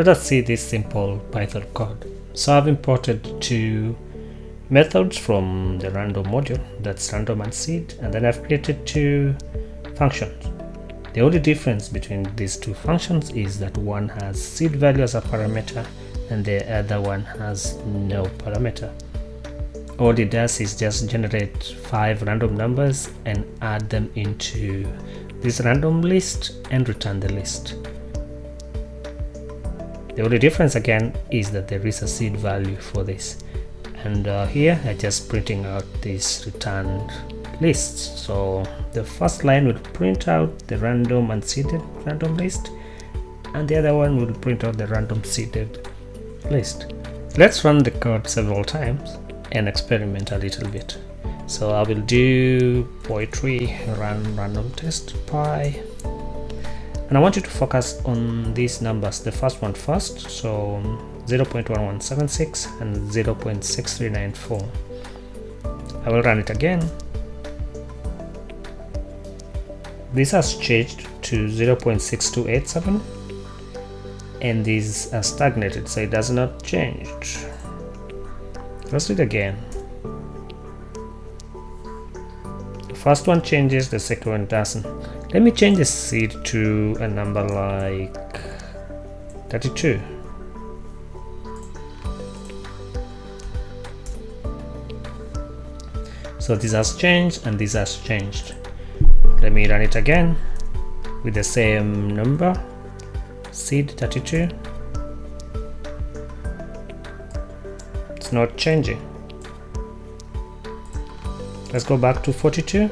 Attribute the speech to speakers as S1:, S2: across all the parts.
S1: Let us see this simple Python code. So I've imported two methods from the random module, that's random and seed, and then I've created two functions. The only difference between these two functions is that one has seed value as a parameter and the other one has no parameter. All it does is just generate 5 random numbers and add them into this random list and return the list. The only difference again is that there is a seed value for this, and here I'm just printing out this returned list. So the first line will print out the random and seeded random list, and the other one will print out the random seeded list. Let's run the code several times and experiment a little bit. So I will do poetry run random test py, and I want you to focus on these numbers, the first one first, so 0.1176 and 0.6394. I will run it again. This has changed to 0.6287 and these are stagnated, so it does not change. Let's do it again. The first one changes, the second one doesn't. Let me change the seed to a number like 32. So this has changed and this has changed. Let me run it again with the same number, seed 32. It's not changing. Let's go back to 42.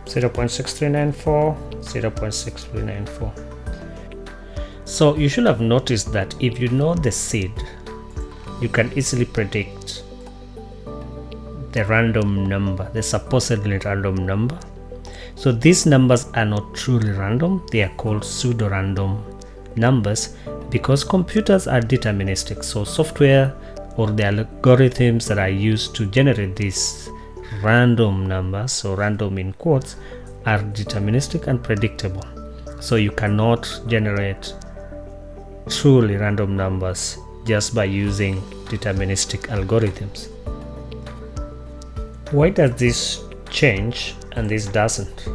S1: Zero 0.6394, 0.6394. So you should have noticed that if you know the seed, you can easily predict the random number, the supposedly random number. So these numbers are not truly random, they are called pseudo-random numbers because computers are deterministic. So software or the algorithms that are used to generate these random numbers, so random in quotes, are deterministic and predictable. So you cannot generate truly random numbers just by using deterministic algorithms. Why does this change and this doesn't?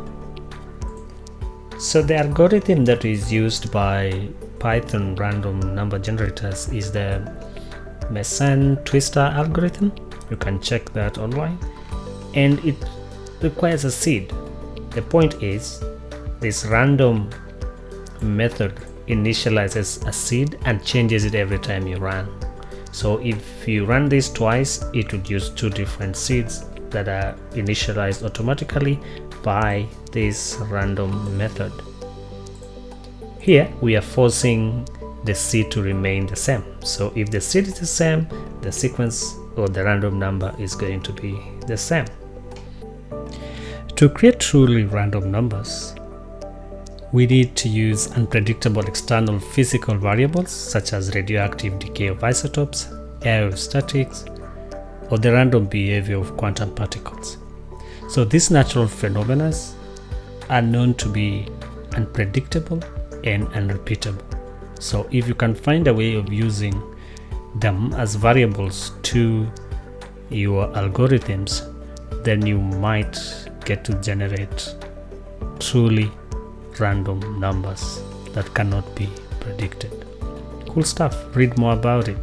S1: So the algorithm that is used by Python random number generators is the Mersenne-Twister algorithm. You can check that online, and it requires a seed. The point is, this random method initializes a seed and changes it every time you run. So if you run this twice, it would use two different seeds that are initialized automatically by this random method. Here we are forcing the seed to remain the same. So if the seed is the same, the sequence or the random number is going to be the same. To create truly random numbers, we need to use unpredictable external physical variables such as radioactive decay of isotopes, aerostatics, or the random behavior of quantum particles. So these natural phenomena are known to be unpredictable and unrepeatable. So if you can find a way of using them as variables to your algorithms, then you might get to generate truly random numbers that cannot be predicted. Cool stuff. Read more about it.